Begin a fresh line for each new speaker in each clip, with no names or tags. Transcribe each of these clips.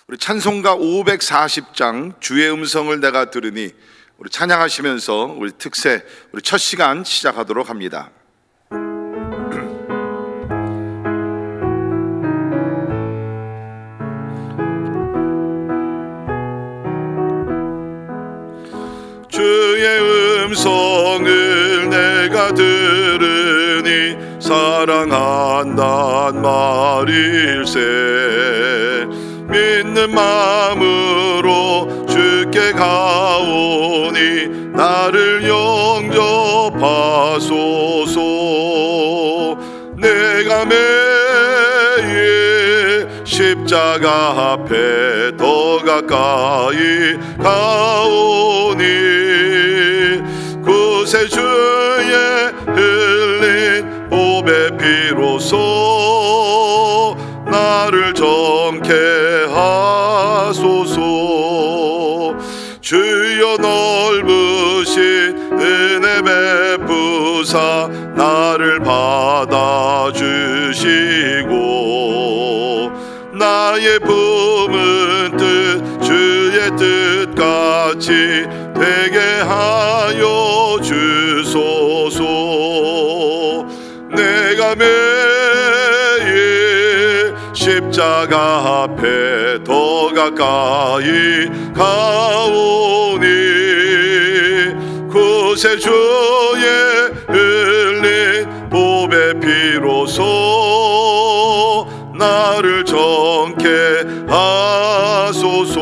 우리 찬송가 540장 주의 음성을 내가 들으니, 우리 찬양하시면서 우리 특세 우리 첫 시간 시작하도록 합니다. 주의 음성을 내가 들으니 사랑한단 말일세. 믿는 마음으로 주께 가오니 나를 영접하소서. 내가 매일 십자가 앞에 더 가까이 가오니 구세주의 흘린 보배 피로써 나를 정케 하소서. 주여 넓으신 은혜 베푸사 나를 받아주시고 나의 품은 뜻 주의 뜻같이 되게 하여 주소서. 내가 매일 십자가 앞에 더 가까이 가오니 구세주의 흘린 보배 피로써 나를 정케 하소서.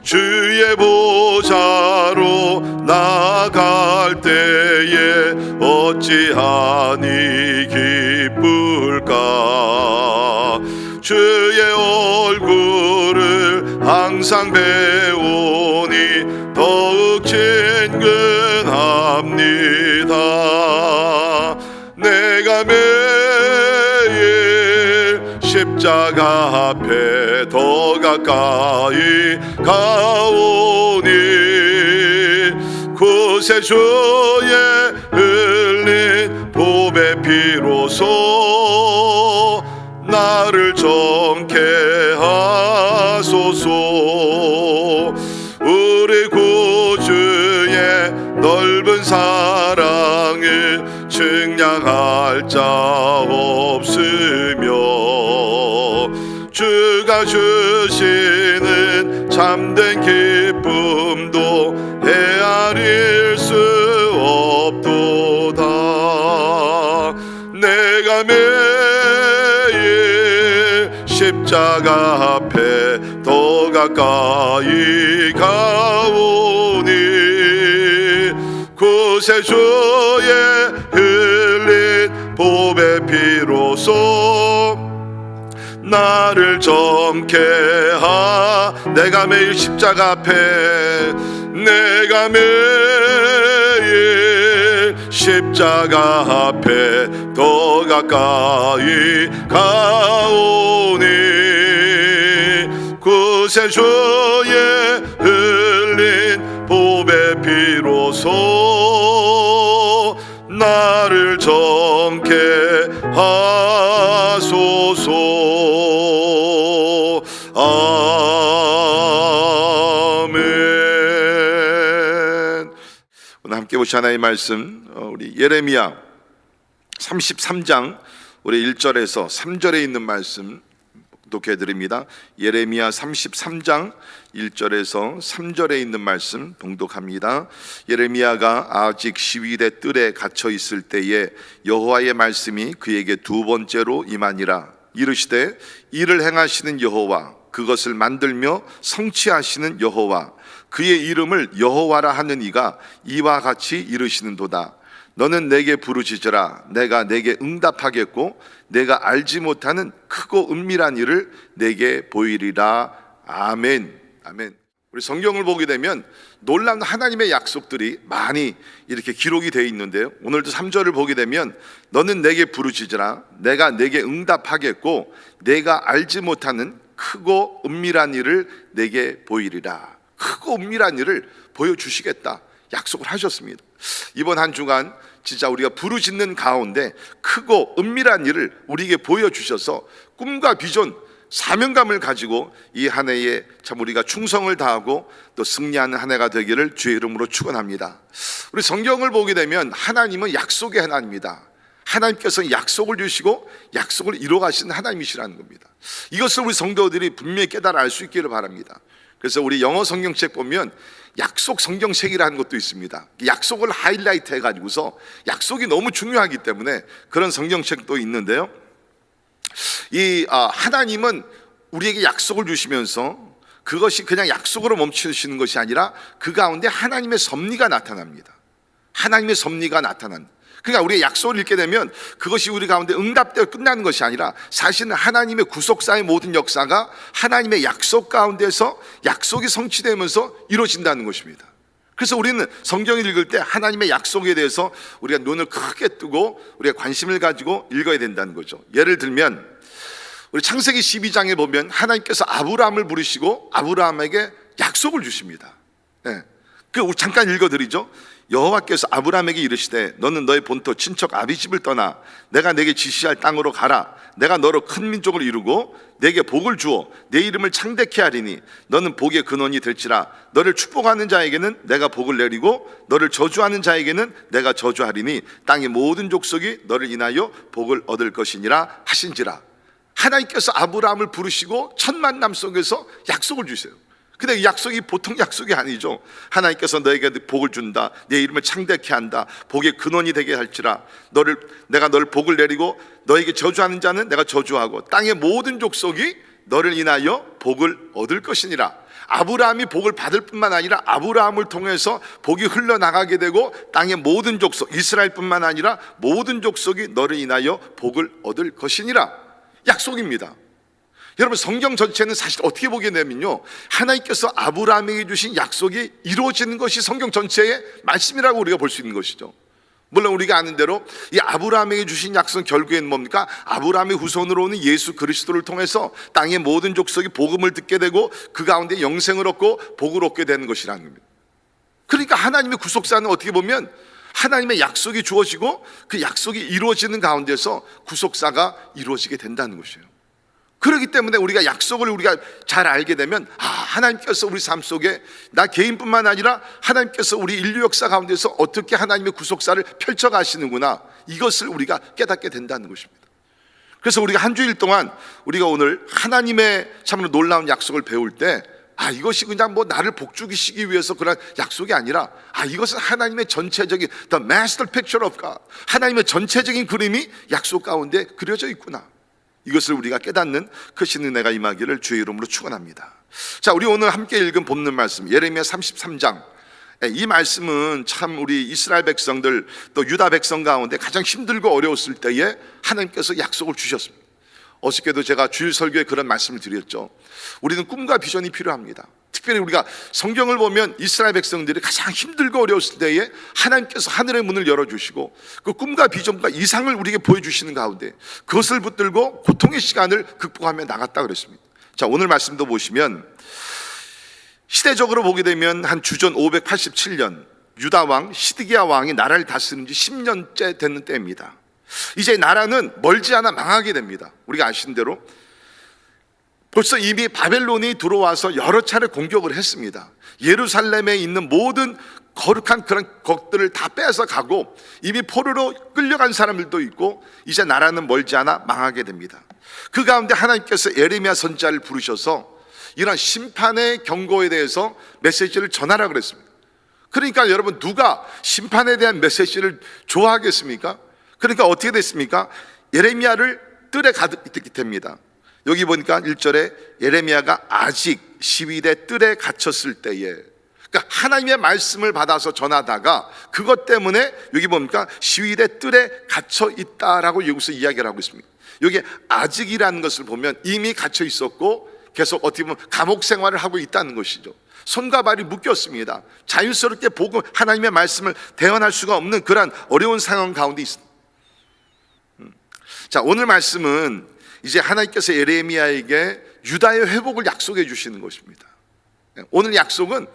주의 보좌로 나갈 때에 어찌하니 기쁠까. 주의 얼굴을 항상 배우니 더욱 친근합니다. 내가 매일 십자가 앞에 더 가까이 가오니 구세주의 흘린 보배 피로써 나를 정케 하소서. 우리 구주의 넓은 사랑을 측량할 자 없으며 주가 주시는 참된 기쁨도 헤아릴 수 없도다. 내가 매일 십자가 앞에 더 가까이 가오니 구세주의 흘린 보배 피로써 나를 정케 내가 매일 십자가 앞에 내가 매일 십자가 앞에 더 가까이 가오니 구세주의 흘린 보배 피로써 나를 정케 하소서. 아멘. 오늘 함께 보실 하나님의 말씀, 우리 예레미야 33장 우리 1절에서 3절에 있는 말씀 독해드립니다. 예레미야 33장 1절에서 3절에 있는 말씀 봉독합니다. 예레미야가 아직 시위대 뜰에 갇혀 있을 때에 여호와의 말씀이 그에게 두 번째로 임하니라. 이르시되 이를 행하시는 여호와, 그것을 만들며 성취하시는 여호와, 그의 이름을 여호와라 하는 이가 이와 같이 이르시는도다. 너는 내게 부르짖으라. 내가 내게 응답하겠고 내가 알지 못하는 크고 은밀한 일을 내게 보이리라. 아멘. 아멘. 우리 성경을 보게 되면 놀라운 하나님의 약속들이 많이 이렇게 기록이 되어 있는데요, 오늘도 3절을 보게 되면 너는 내게 부르짖으라. 내가 내게 응답하겠고 내가 알지 못하는 크고 은밀한 일을 내게 보이리라. 크고 은밀한 일을 보여주시겠다 약속을 하셨습니다. 이번 한 주간 진짜 우리가 부르짖는 가운데 크고 은밀한 일을 우리에게 보여주셔서 꿈과 비전 사명감을 가지고 이 한 해에 참 우리가 충성을 다하고 또 승리하는 한 해가 되기를 주의 이름으로 축원합니다. 우리 성경을 보게 되면 하나님은 약속의 하나님입니다. 하나님께서 약속을 주시고 약속을 이루어가시는 하나님이시라는 겁니다. 이것을 우리 성도들이 분명히 깨달아 알 수 있기를 바랍니다. 그래서 우리 영어 성경책 보면 약속 성경책이라는 것도 있습니다. 약속을 하이라이트 해가지고서 약속이 너무 중요하기 때문에 그런 성경책도 있는데요, 하나님은 우리에게 약속을 주시면서 그것이 그냥 약속으로 멈추시는 것이 아니라 그 가운데 하나님의 섭리가 나타납니다. 하나님의 섭리가 나타난, 그러니까 우리가 약속을 읽게 되면 그것이 우리 가운데 응답되어 끝나는 것이 아니라 사실은 하나님의 구속사의 모든 역사가 하나님의 약속 가운데서 약속이 성취되면서 이루어진다는 것입니다. 그래서 우리는 성경을 읽을 때 하나님의 약속에 대해서 우리가 눈을 크게 뜨고 우리가 관심을 가지고 읽어야 된다는 거죠. 예를 들면 우리 창세기 12장에 보면 하나님께서 아브라함을 부르시고 아브라함에게 약속을 주십니다. 잠깐 읽어드리죠. 여호와께서 아브라함에게 이르시되 너는 너의 본토 친척 아비집을 떠나 내가 내게 지시할 땅으로 가라. 내가 너로 큰 민족을 이루고 내게 복을 주어 내 이름을 창대케 하리니 너는 복의 근원이 될지라. 너를 축복하는 자에게는 내가 복을 내리고 너를 저주하는 자에게는 내가 저주하리니 땅의 모든 족속이 너를 인하여 복을 얻을 것이니라 하신지라. 하나님께서 아브라함을 부르시고 첫 만남 속에서 약속을 주세요. 근데 이 약속이 보통 약속이 아니죠. 하나님께서 너에게 복을 준다, 내 이름을 창대케 한다, 복의 근원이 되게 할지라. 내가 너를 복을 내리고 너에게 저주하는 자는 내가 저주하고 땅의 모든 족속이 너를 인하여 복을 얻을 것이니라. 아브라함이 복을 받을 뿐만 아니라 아브라함을 통해서 복이 흘러나가게 되고 땅의 모든 족속, 이스라엘뿐만 아니라 모든 족속이 너를 인하여 복을 얻을 것이니라. 약속입니다. 여러분, 성경 전체는 사실 어떻게 보게 되면요, 하나님께서 아브라함에게 주신 약속이 이루어지는 것이 성경 전체의 말씀이라고 우리가 볼 수 있는 것이죠. 물론 우리가 아는 대로 이 아브라함에게 주신 약속은 결국에는 뭡니까? 아브라함의 후손으로 오는 예수 그리스도를 통해서 땅의 모든 족속이 복음을 듣게 되고 그 가운데 영생을 얻고 복을 얻게 되는 것이라는 겁니다. 그러니까 하나님의 구속사는 어떻게 보면 하나님의 약속이 주어지고 그 약속이 이루어지는 가운데서 구속사가 이루어지게 된다는 것이에요. 그렇기 때문에 우리가 약속을 우리가 잘 알게 되면 하나님께서 우리 삶 속에 나 개인뿐만 아니라 하나님께서 우리 인류 역사 가운데서 어떻게 하나님의 구속사를 펼쳐가시는구나, 이것을 우리가 깨닫게 된다는 것입니다. 그래서 우리가 한 주일 동안 우리가 오늘 하나님의 참으로 놀라운 약속을 배울 때 이것이 그냥 나를 복주시기 위해서 그런 약속이 아니라 이것은 하나님의 전체적인 The Master Picture of God, 하나님의 전체적인 그림이 약속 가운데 그려져 있구나, 이것을 우리가 깨닫는 크신 은혜가 임하기를 주의 이름으로 축원합니다. 자, 우리 오늘 함께 읽은 본문 말씀 예레미야 33장. 이 말씀은 참 우리 이스라엘 백성들 또 유다 백성 가운데 가장 힘들고 어려웠을 때에 하나님께서 약속을 주셨습니다. 어저께도 제가 주일 설교에 그런 말씀을 드렸죠. 우리는 꿈과 비전이 필요합니다. 특별히 우리가 성경을 보면 이스라엘 백성들이 가장 힘들고 어려웠을 때에 하나님께서 하늘의 문을 열어주시고 그 꿈과 비전과 이상을 우리에게 보여주시는 가운데 그것을 붙들고 고통의 시간을 극복하며 나갔다 그랬습니다. 자, 오늘 말씀도 보시면 시대적으로 보게 되면 한 주전 587년 유다 왕 시드기야 왕이 나라를 다스린 지 10년째 되는 때입니다. 이제 나라는 멀지 않아 망하게 됩니다. 우리가 아시는 대로 벌써 이미 바벨론이 들어와서 여러 차례 공격을 했습니다. 예루살렘에 있는 모든 거룩한 그런 것들을 다 뺏어 가고 이미 포로로 끌려간 사람들도 있고 이제 나라는 멀지 않아 망하게 됩니다. 그 가운데 하나님께서 예레미야 선지자를 부르셔서 이런 심판의 경고에 대해서 메시지를 전하라 그랬습니다. 그러니까 여러분, 누가 심판에 대한 메시지를 좋아하겠습니까? 그러니까 어떻게 됐습니까? 예레미야를 뜰에 가득히 됩니다. 여기 보니까 1절에 예레미야가 아직 시위대 뜰에 갇혔을 때에, 그러니까 하나님의 말씀을 받아서 전하다가 그것 때문에 여기 뭡니까? 시위대 뜰에 갇혀 있다라고 여기서 이야기를 하고 있습니다. 여기 아직이라는 것을 보면 이미 갇혀 있었고 계속 어떻게 보면 감옥 생활을 하고 있다는 것이죠. 손과 발이 묶였습니다. 자유스럽게 복음 하나님의 말씀을 대언할 수가 없는 그런 어려운 상황 가운데 있습니다. 자, 오늘 말씀은 이제 하나님께서 예레미야에게 유다의 회복을 약속해 주시는 것입니다. 오늘 약속은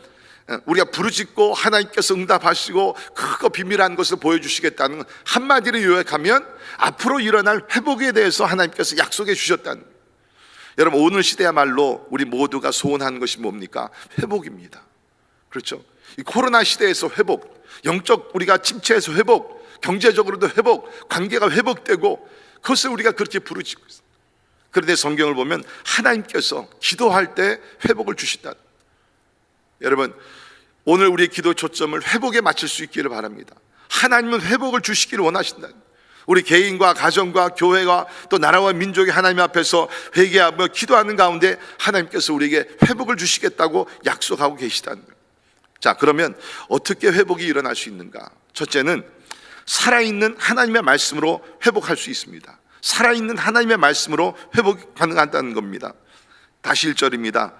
우리가 부르짖고 하나님께서 응답하시고 크고 비밀한 것을 보여주시겠다는, 한마디로 요약하면 앞으로 일어날 회복에 대해서 하나님께서 약속해 주셨다는 거예요. 여러분, 오늘 시대야말로 우리 모두가 소원하는 것이 뭡니까? 회복입니다. 그렇죠? 이 코로나 시대에서 회복, 영적 우리가 침체에서 회복, 경제적으로도 회복, 관계가 회복되고, 그것을 우리가 그렇게 부르짖고 있습니다. 그런데 성경을 보면 하나님께서 기도할 때 회복을 주신다. 여러분, 오늘 우리의 기도 초점을 회복에 맞출 수 있기를 바랍니다. 하나님은 회복을 주시기를 원하신다. 우리 개인과 가정과 교회가 또 나라와 민족이 하나님 앞에서 회개하며 기도하는 가운데 하나님께서 우리에게 회복을 주시겠다고 약속하고 계시다는 거예요. 자, 그러면 어떻게 회복이 일어날 수 있는가? 첫째는 살아있는 하나님의 말씀으로 회복할 수 있습니다. 살아있는 하나님의 말씀으로 회복이 가능하다는 겁니다. 다시 1절입니다.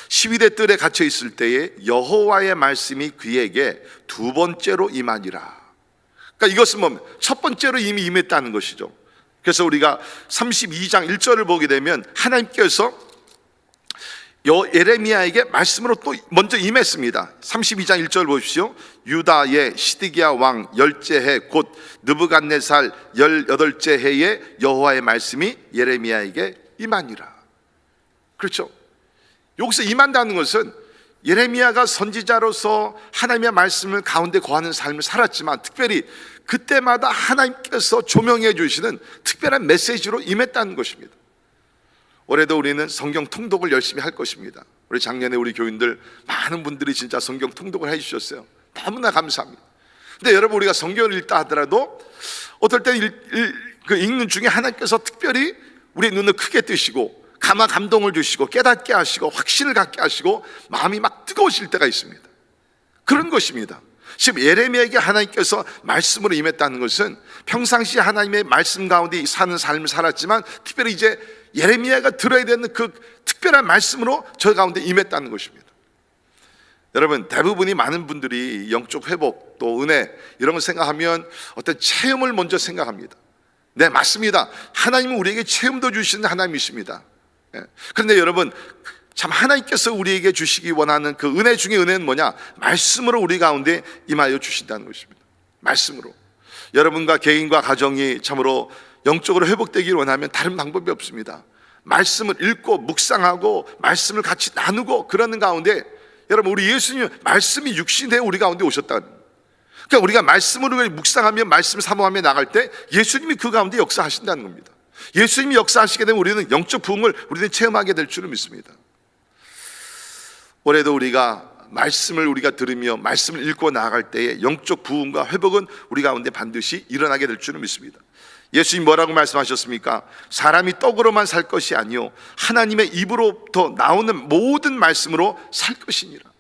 12대 뜰에 갇혀 있을 때에 여호와의 말씀이 그에게 두 번째로 임하니라. 그러니까 이것은 뭡니까? 첫 번째로 이미 임했다는 것이죠. 그래서 우리가 32장 1절을 보게 되면 하나님께서 예레미야에게 말씀으로 또 먼저 임했습니다. 32장 1절 보십시오. 유다의 시드기야 왕 10째 해 곧 느부갓네살 18째 해에 여호와의 말씀이 예레미야에게 임하니라. 그렇죠? 여기서 임한다는 것은 예레미야가 선지자로서 하나님의 말씀을 가운데 거하는 삶을 살았지만, 특별히 그때마다 하나님께서 조명해 주시는 특별한 메시지로 임했다는 것입니다. 올해도 우리는 성경 통독을 열심히 할 것입니다. 우리 작년에 우리 교인들 많은 분들이 진짜 성경 통독을 해주셨어요. 너무나 감사합니다. 근데 여러분, 우리가 성경을 읽다 하더라도 어떨 때 읽는 중에 하나님께서 특별히 우리의 눈을 크게 뜨시고 감동을 주시고 깨닫게 하시고 확신을 갖게 하시고 마음이 막 뜨거우실 때가 있습니다. 그런 것입니다. 지금 예레미야에게 하나님께서 말씀으로 임했다는 것은 평상시 하나님의 말씀 가운데 사는 삶을 살았지만, 특별히 이제 예레미야가 들어야 되는 그 특별한 말씀으로 저 가운데 임했다는 것입니다. 여러분, 대부분이 많은 분들이 영적 회복 또 은혜 이런 걸 생각하면 어떤 체험을 먼저 생각합니다. 네, 맞습니다. 하나님은 우리에게 체험도 주시는 하나님이십니다. 그런데 여러분, 참 하나님께서 우리에게 주시기 원하는 그 은혜 중에 은혜는 뭐냐? 말씀으로 우리 가운데 임하여 주신다는 것입니다. 말씀으로. 여러분과 개인과 가정이 참으로 영적으로 회복되기를 원하면 다른 방법이 없습니다. 말씀을 읽고 묵상하고 말씀을 같이 나누고 그러는 가운데, 여러분, 우리 예수님 말씀이 육신되어 우리 가운데 오셨다. 그러니까 우리가 말씀으로 묵상하며 말씀을 사모하며 나갈 때 예수님이 그 가운데 역사하신다는 겁니다. 예수님이 역사하시게 되면 우리는 영적 부흥을 우리는 체험하게 될 줄을 믿습니다. 올해도 우리가 말씀을 우리가 들으며 말씀을 읽고 나아갈 때에 영적 부흥과 회복은 우리 가운데 반드시 일어나게 될 줄을 믿습니다. 예수님 뭐라고 말씀하셨습니까? 사람이 떡으로만 살 것이 아니요 하나님의 입으로부터 나오는 모든 말씀으로 살 것이니라.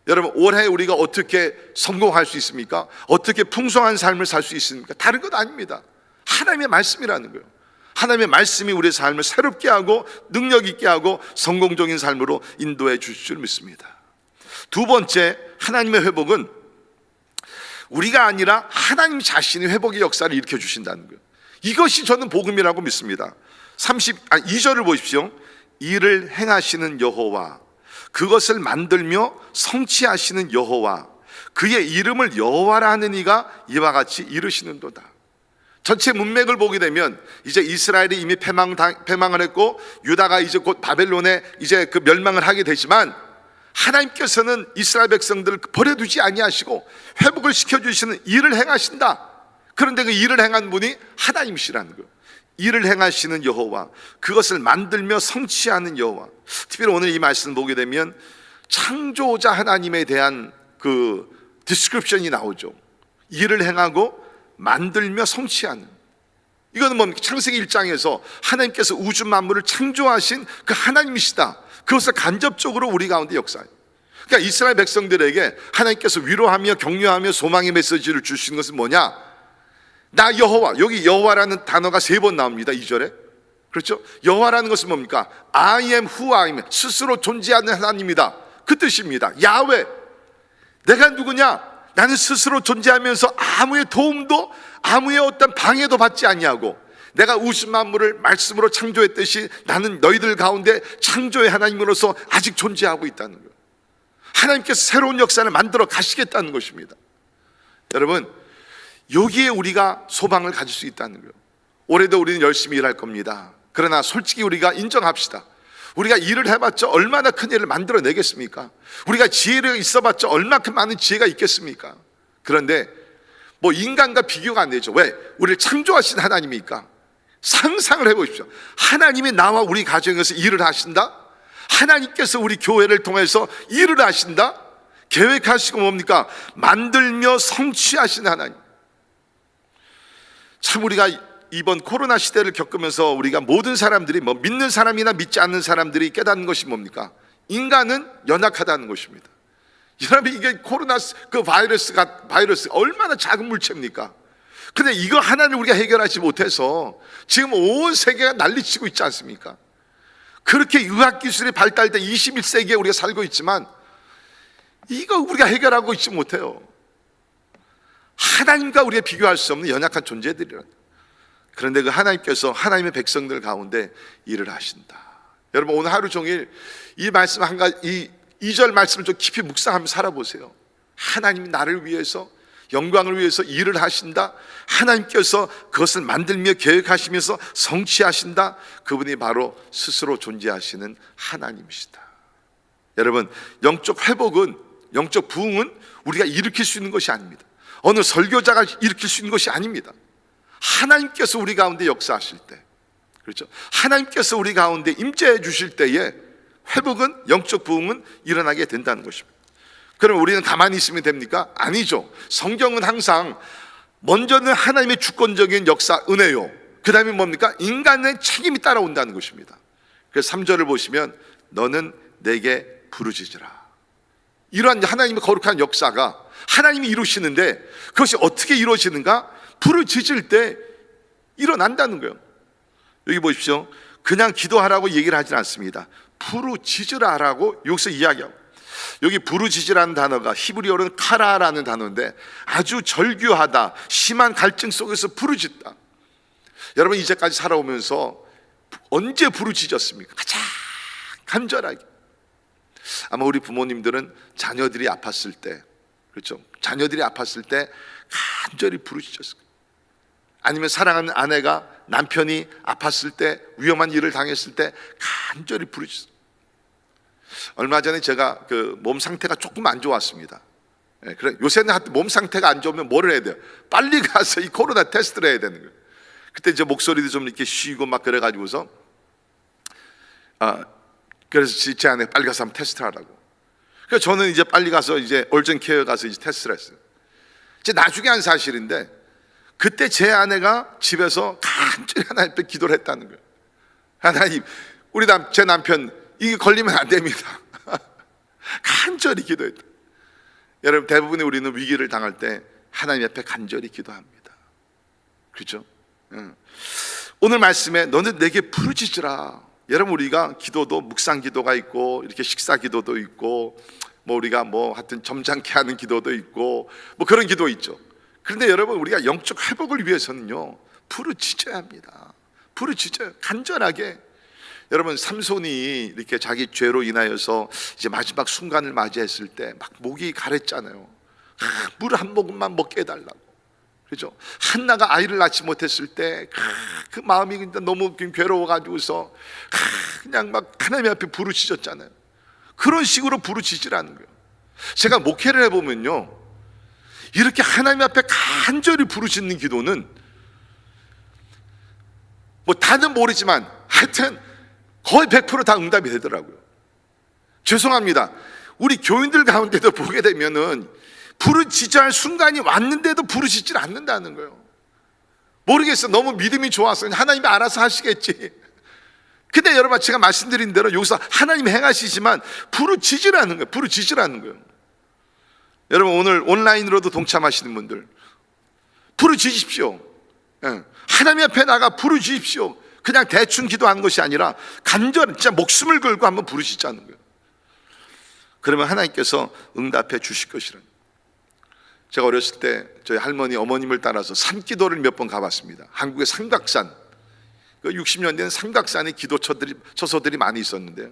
여러분, 올해 우리가 어떻게 성공할 수 있습니까? 어떻게 풍성한 삶을 살 수 있습니까? 다른 것 아닙니다. 하나님의 말씀이라는 거예요. 하나님의 말씀이 우리의 삶을 새롭게 하고 능력 있게 하고 성공적인 삶으로 인도해 주실 줄 믿습니다. 두 번째, 하나님의 회복은 우리가 아니라 하나님 자신이 회복의 역사를 일으켜 주신다는 거예요. 이것이 저는 복음이라고 믿습니다. 2절을 보십시오. 이를 행하시는 여호와, 그것을 만들며 성취하시는 여호와, 그의 이름을 여호와라 하는 이가 이와 같이 이르시는도다. 전체 문맥을 보게 되면 이제 이스라엘이 이미 패망을 했고 유다가 이제 곧 바벨론에 이제 그 멸망을 하게 되지만, 하나님께서는 이스라엘 백성들을 버려두지 아니하시고 회복을 시켜주시는 일을 행하신다. 그런데 그 일을 행한 분이 하나님이시라는 거예요. 일을 행하시는 여호와, 그것을 만들며 성취하는 여호와. 특별히 오늘 이 말씀을 보게 되면 창조자 하나님에 대한 그 디스크립션이 나오죠. 일을 행하고 만들며 성취하는, 이거는 뭡니까? 창세기 1장에서 하나님께서 우주 만물을 창조하신 그 하나님이시다. 그것을 간접적으로 우리 가운데 역사해요. 그러니까 이스라엘 백성들에게 하나님께서 위로하며 격려하며 소망의 메시지를 주시는 것은 뭐냐? 나 여호와, 여기 여호와라는 단어가 3번 나옵니다. 2절에. 그렇죠? 여호와라는 것은 뭡니까? I am who I am, 스스로 존재하는 하나님이다, 그 뜻입니다. 야훼, 내가 누구냐? 나는 스스로 존재하면서 아무의 도움도 아무의 어떤 방해도 받지 아니하고, 내가 우주 만물을 말씀으로 창조했듯이 나는 너희들 가운데 창조의 하나님으로서 아직 존재하고 있다는 거예요. 하나님께서 새로운 역사를 만들어 가시겠다는 것입니다. 여러분, 여기에 우리가 소망을 가질 수 있다는 거예요. 올해도 우리는 열심히 일할 겁니다. 그러나 솔직히 우리가 인정합시다. 우리가 일을 해봤자 얼마나 큰 일을 만들어내겠습니까? 우리가 지혜가 있어봤자 얼마큼 많은 지혜가 있겠습니까? 그런데 뭐 인간과 비교가 안 되죠. 왜? 우리를 창조하신 하나님이니까. 상상을 해보십시오. 하나님이 나와 우리 가정에서 일을 하신다? 하나님께서 우리 교회를 통해서 일을 하신다? 계획하시고 뭡니까? 만들며 성취하신 하나님. 참 우리가 이번 코로나 시대를 겪으면서 우리가 모든 사람들이 뭐 믿는 사람이나 믿지 않는 사람들이 깨닫는 것이 뭡니까? 인간은 연약하다는 것입니다. 여러분, 이게 코로나 그 바이러스가 얼마나 작은 물체입니까? 근데 이거 하나를 우리가 해결하지 못해서 지금 온 세계가 난리치고 있지 않습니까? 그렇게 의학기술이 발달된 21세기에 우리가 살고 있지만 이거 우리가 해결하고 있지 못해요. 하나님과 우리가 비교할 수 없는 연약한 존재들이라. 그런데 그 하나님께서 하나님의 백성들 가운데 일을 하신다. 여러분, 오늘 하루 종일 이 말씀 한 가지, 이 2절 말씀을 좀 깊이 묵상하며 살아보세요. 하나님이 나를 위해서, 영광을 위해서 일을 하신다. 하나님께서 그것을 만들며 계획하시면서 성취하신다. 그분이 바로 스스로 존재하시는 하나님이시다. 여러분, 영적 회복은, 영적 부흥은 우리가 일으킬 수 있는 것이 아닙니다. 어느 설교자가 일으킬 수 있는 것이 아닙니다. 하나님께서 우리 가운데 역사하실 때, 그렇죠? 하나님께서 우리 가운데 임재해 주실 때에 회복은, 영적 부흥은 일어나게 된다는 것입니다. 그럼 우리는 가만히 있으면 됩니까? 아니죠. 성경은 항상 먼저는 하나님의 주권적인 역사, 은혜요. 그 다음에 뭡니까? 인간의 책임이 따라온다는 것입니다. 그래서 3절을 보시면 너는 내게 부르짖으라. 이러한 하나님의 거룩한 역사가 하나님이 이루시는데 그것이 어떻게 이루어지는가? 부르짖을 때 일어난다는 거예요. 여기 보십시오. 그냥 기도하라고 얘기를 하진 않습니다. 부르짖으라라고 여기서 이야기하고, 여기 부르짖으라는 단어가 히브리어로는 카라라는 단어인데 아주 절규하다, 심한 갈증 속에서 부르짖다. 여러분, 이제까지 살아오면서 언제 부르짖었습니까? 가장 간절하게. 아마 우리 부모님들은 자녀들이 아팠을 때, 그렇죠? 자녀들이 아팠을 때 간절히 부르짖었을 거예요. 아니면 사랑하는 아내가 남편이 아팠을 때, 위험한 일을 당했을 때 간절히 부르짖었어요. 얼마 전에 제가 그 몸 상태가 조금 안 좋았습니다. 그래, 요새는 몸 상태가 안 좋으면 뭐를 해야 돼요? 빨리 가서 이 코로나 테스트를 해야 되는 거예요. 그때 이제 목소리도 좀 이렇게 쉬고 막 그래가지고서 그래서 제 아내 빨리 가서 한번 테스트 하라고. 그래서 저는 이제 빨리 가서 이제 얼전 케어 가서 이제 테스트를 했어요. 이제 나중에 한 사실인데 그때 제 아내가 집에서 간절히 하나님 앞에 기도를 했다는 거예요. 하나님, 제 남편 이게 걸리면 안 됩니다. 간절히 기도했다. 여러분, 대부분의 우리는 위기를 당할 때 하나님 앞에 간절히 기도합니다. 그렇죠? 오늘 말씀에 너는 내게 부르짖으라. 여러분, 우리가 기도도 묵상 기도가 있고 이렇게 식사 기도도 있고 뭐 우리가 뭐 하여튼 점잖게 하는 기도도 있고 뭐 그런 기도 있죠. 그런데 여러분, 우리가 영적 회복을 위해서는요 부르짖어야 합니다. 부르짖어요, 간절하게. 여러분, 삼손이 이렇게 자기 죄로 인하여서 이제 마지막 순간을 맞이했을 때 막 목이 가랬잖아요. 물 한 모금만 먹게 해달라고. 그렇죠? 한나가 아이를 낳지 못했을 때 그 마음이 너무 괴로워가지고서 그냥 막 하나님 앞에 부르짖었잖아요. 그런 식으로 부르짖으라는 거예요. 제가 목회를 해보면요, 이렇게 하나님 앞에 간절히 부르짖는 기도는 뭐 다는 모르지만 하여튼 거의 100% 다 응답이 되더라고요. 죄송합니다. 우리 교인들 가운데도 보게 되면은 부르짖어야 할 순간이 왔는데도 부르짖질 않는다는 거예요. 모르겠어, 너무 믿음이 좋아서 하나님이 알아서 하시겠지. 근데 여러분, 제가 말씀드린 대로 여기서 하나님이 행하시지만 부르짖으라는 거예요. 부르짖으라는 거예요. 여러분, 오늘 온라인으로도 동참하시는 분들 부르짖으십시오. 하나님 앞에 나가 부르짖으십시오. 그냥 대충 기도하는 것이 아니라 간절히 진짜 목숨을 걸고 한번 부르짖자는 거예요. 그러면 하나님께서 응답해 주실 것이라는. 제가 어렸을 때 저희 할머니, 어머님을 따라서 산기도를 몇 번 가봤습니다. 한국의 삼각산, 60년대는 삼각산에 처소들이 많이 있었는데요.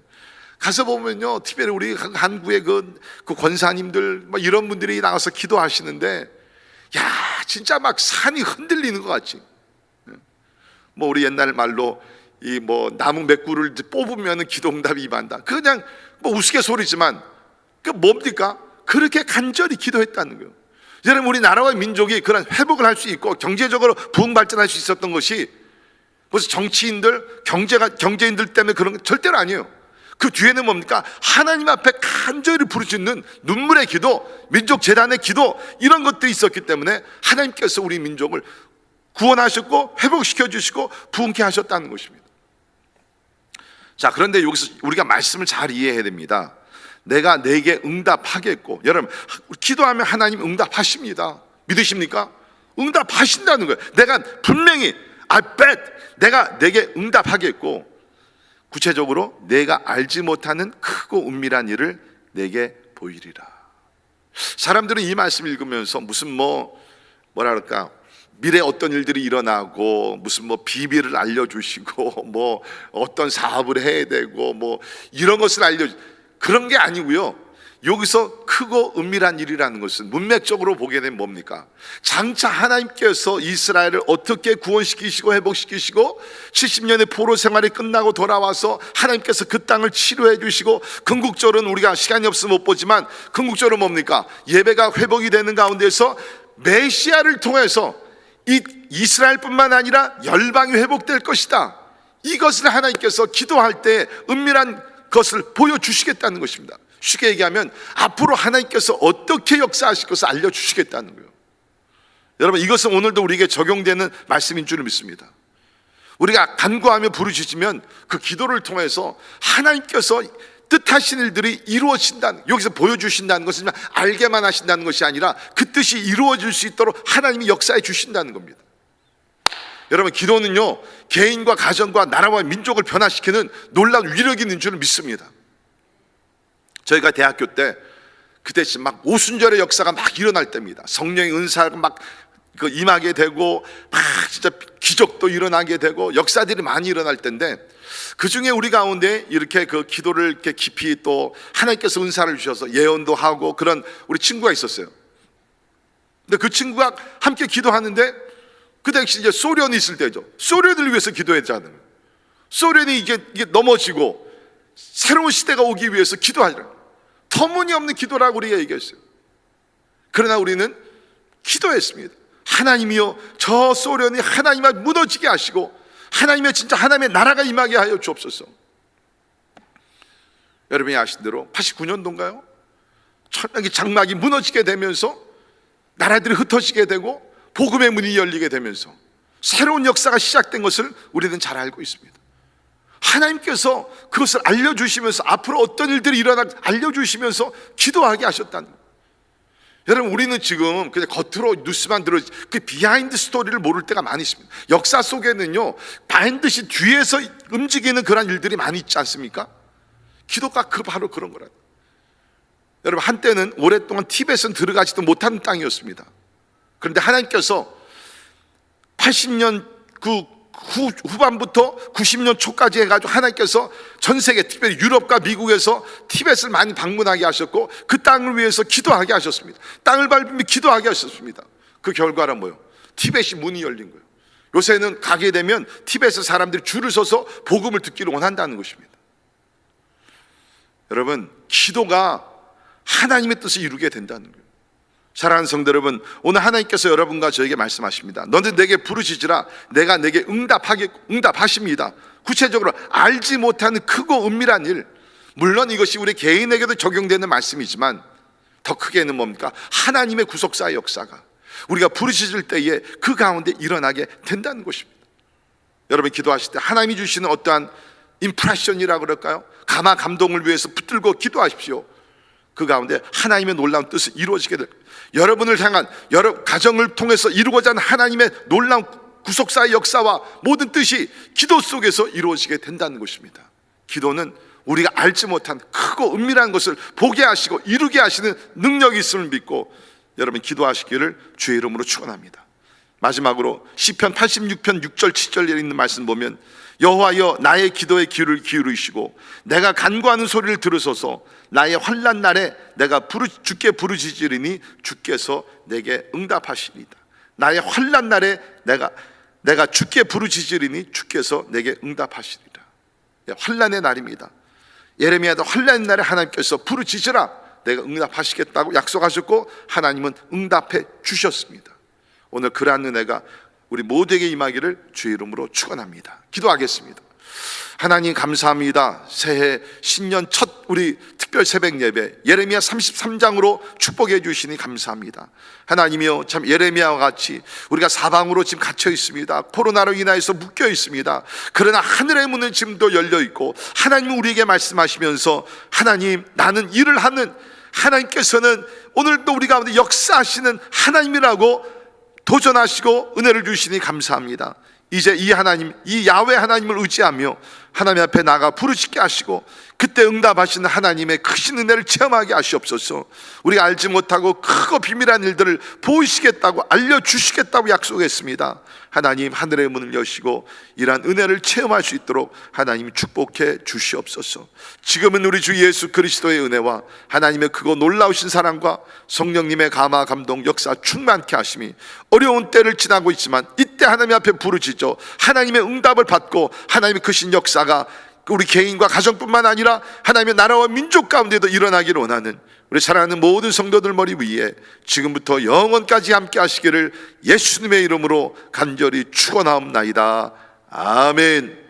가서 보면요, 특별히 우리 한국의 그 권사님들 뭐 이런 분들이 나가서 기도하시는데, 야, 진짜 막 산이 흔들리는 것 같지. 뭐 우리 옛날 말로 이 뭐 나무 몇 그루를 뽑으면은 기도응답이 임한다. 그냥 뭐 우스갯소리지만 그 뭡니까? 그렇게 간절히 기도했다는 거예요. 여러분, 우리 나라와 민족이 그런 회복을 할 수 있고 경제적으로 부흥 발전할 수 있었던 것이 무슨 정치인들, 경제인들 때문에 그런 건 절대로 아니에요. 그 뒤에는 뭡니까? 하나님 앞에 간절히 부르짖는 눈물의 기도, 민족 재단의 기도, 이런 것들이 있었기 때문에 하나님께서 우리 민족을 구원하셨고 회복시켜 주시고 부흥케 하셨다는 것입니다. 자, 그런데 여기서 우리가 말씀을 잘 이해해야 됩니다. 내가 내게 응답하겠고, 여러분, 기도하면 하나님 응답하십니다. 믿으십니까? 응답하신다는 거예요. 내가 분명히 I bet 내가 내게 응답하겠고, 구체적으로 내가 알지 못하는 크고 은밀한 일을 내게 보이리라. 사람들은 이 말씀 읽으면서 무슨 뭐랄까 미래 어떤 일들이 일어나고 무슨 비밀을 알려주시고 뭐 어떤 사업을 해야 되고 뭐 이런 것을 그런 게 아니고요. 여기서 크고 은밀한 일이라는 것은 문맥적으로 보게 되면 뭡니까? 장차 하나님께서 이스라엘을 어떻게 구원시키시고 회복시키시고 70년의 포로 생활이 끝나고 돌아와서 하나님께서 그 땅을 치료해 주시고, 궁극적으로는 우리가 시간이 없으면 못 보지만 궁극적으로 뭡니까? 예배가 회복이 되는 가운데서 메시아를 통해서 이 이스라엘뿐만 아니라 열방이 회복될 것이다. 이것을 하나님께서 기도할 때 은밀한 것을 보여주시겠다는 것입니다. 쉽게 얘기하면 앞으로 하나님께서 어떻게 역사하실 것을 알려주시겠다는 거예요. 여러분, 이것은 오늘도 우리에게 적용되는 말씀인 줄 믿습니다. 우리가 간구하며 부르짖으면 그 기도를 통해서 하나님께서 뜻하신 일들이 이루어진다는, 여기서 보여주신다는 것은 알게만 하신다는 것이 아니라 그 뜻이 이루어질 수 있도록 하나님이 역사해 주신다는 겁니다. 여러분, 기도는요, 개인과 가정과 나라와 민족을 변화시키는 놀라운 위력이 있는 줄 믿습니다. 저희가 대학교 때 그때 막 오순절의 역사가 막 일어날 때입니다. 성령의 은사가 막 임하게 되고 막 진짜 기적도 일어나게 되고 역사들이 많이 일어날 때인데, 그 중에 우리 가운데 이렇게 그 기도를 이렇게 깊이 또 하나님께서 은사를 주셔서 예언도 하고 그런 우리 친구가 있었어요. 근데 그 친구가 함께 기도하는데 그 당시 이제 소련이 있을 때죠. 소련을 위해서 기도했잖아요. 소련이 이게 넘어지고 새로운 시대가 오기 위해서 기도하라. 터무니없는 기도라고 우리가 얘기했어요. 그러나 우리는 기도했습니다. 하나님이여, 저 소련이 하나님 앞에 무너지게 하시고 하나님의 진짜 하나님의 나라가 임하게 하여 주옵소서. 여러분이 아신 대로 89년도인가요? 천당의 장막이 무너지게 되면서 나라들이 흩어지게 되고 복음의 문이 열리게 되면서 새로운 역사가 시작된 것을 우리는 잘 알고 있습니다. 하나님께서 그것을 알려주시면서 앞으로 어떤 일들이 일어날 알려주시면서 기도하게 하셨다는 거예요. 여러분, 우리는 지금 그냥 겉으로 뉴스만 들어 그 비하인드 스토리를 모를 때가 많이 있습니다. 역사 속에는요, 반드시 뒤에서 움직이는 그런 일들이 많이 있지 않습니까? 기도가 바로 그런 거라고. 여러분, 한때는 오랫동안 티벳은 들어가지도 못하는 땅이었습니다. 그런데 하나님께서 80년 후반부터 90년 초까지 해가지고 하나님께서 전 세계, 특별히 유럽과 미국에서 티벳을 많이 방문하게 하셨고 그 땅을 위해서 기도하게 하셨습니다. 땅을 밟으며 기도하게 하셨습니다. 그 결과는 뭐예요? 티벳이 문이 열린 거예요. 요새는 가게 되면 티벳의 사람들이 줄을 서서 복음을 듣기를 원한다는 것입니다. 여러분, 기도가 하나님의 뜻을 이루게 된다는 거예요. 사랑하는 성도 여러분, 오늘 하나님께서 여러분과 저에게 말씀하십니다. 너는 내게 부르짖으라, 내가 내게 응답하십니다. 구체적으로 알지 못하는 크고 은밀한 일, 물론 이것이 우리 개인에게도 적용되는 말씀이지만 더 크게는 뭡니까? 하나님의 구속사의 역사가 우리가 부르짖을 때에 그 가운데 일어나게 된다는 것입니다. 여러분, 기도하실 때 하나님이 주시는 어떠한 임프레션이라고 그럴까요? 감화 감동을 위해서 붙들고 기도하십시오. 그 가운데 하나님의 놀라운 뜻이 이루어지게 될 겁니다. 여러분을 향한 여러 가정을 통해서 이루고자 하는 하나님의 놀라운 구속사의 역사와 모든 뜻이 기도 속에서 이루어지게 된다는 것입니다. 기도는 우리가 알지 못한 크고 은밀한 것을 보게 하시고 이루게 하시는 능력이 있음을 믿고 여러분 기도하시기를 주의 이름으로 축원합니다. 마지막으로 시편 86편 6절 7절에 있는 말씀 보면, 여호와여, 나의 기도에 귀를 기울이시고 내가 간구하는 소리를 들으소서. 나의 환난 날에 내가 주께 부르짖으리니 주께서 내게 응답하시리이다. 나의 환난 날에 내가 내가 주께 부르짖으리니 주께서 내게 응답하시리라. 환난의 날입니다. 예레미야도 환난의 날에 하나님께서 부르짖으라, 내가 응답하시겠다고 약속하셨고 하나님은 응답해 주셨습니다. 오늘 그러한 은혜가 우리 모두에게 임하기를 주의 이름으로 축원합니다. 기도하겠습니다. 하나님 감사합니다. 새해 신년 첫 우리 특별 새벽 예배 예레미야 33장으로 축복해 주시니 감사합니다. 하나님이여, 참 예레미야와 같이 우리가 사방으로 지금 갇혀 있습니다. 코로나로 인하여서 묶여 있습니다. 그러나 하늘의 문은 지금도 열려 있고 하나님은 우리에게 말씀하시면서 하나님, 나는 일을 하는 하나님께서는 오늘도 우리 가운데 역사하시는 하나님이라고 도전하시고 은혜를 주시니 감사합니다. 이제 이 하나님, 이 야훼 하나님을 의지하며 하나님 앞에 나가 부르짖게 하시고 그때 응답하시는 하나님의 크신 은혜를 체험하게 하시옵소서. 우리가 알지 못하고 크고 비밀한 일들을 보이시겠다고, 알려주시겠다고 약속했습니다. 하나님, 하늘의 문을 여시고 이러한 은혜를 체험할 수 있도록 하나님 축복해 주시옵소서. 지금은 우리 주 예수 그리스도의 은혜와 하나님의 크고 놀라우신 사랑과 성령님의 감화 감동 역사 충만케 하심이 어려운 때를 지나고 있지만 이때 하나님 앞에 부르짖어 하나님의 응답을 받고 하나님의 크신 역사가 우리 개인과 가정뿐만 아니라 하나님의 나라와 민족 가운데도 일어나기를 원하는 우리 사랑하는 모든 성도들 머리 위에 지금부터 영원까지 함께 하시기를 예수님의 이름으로 간절히 축원하옵나이다. 아멘.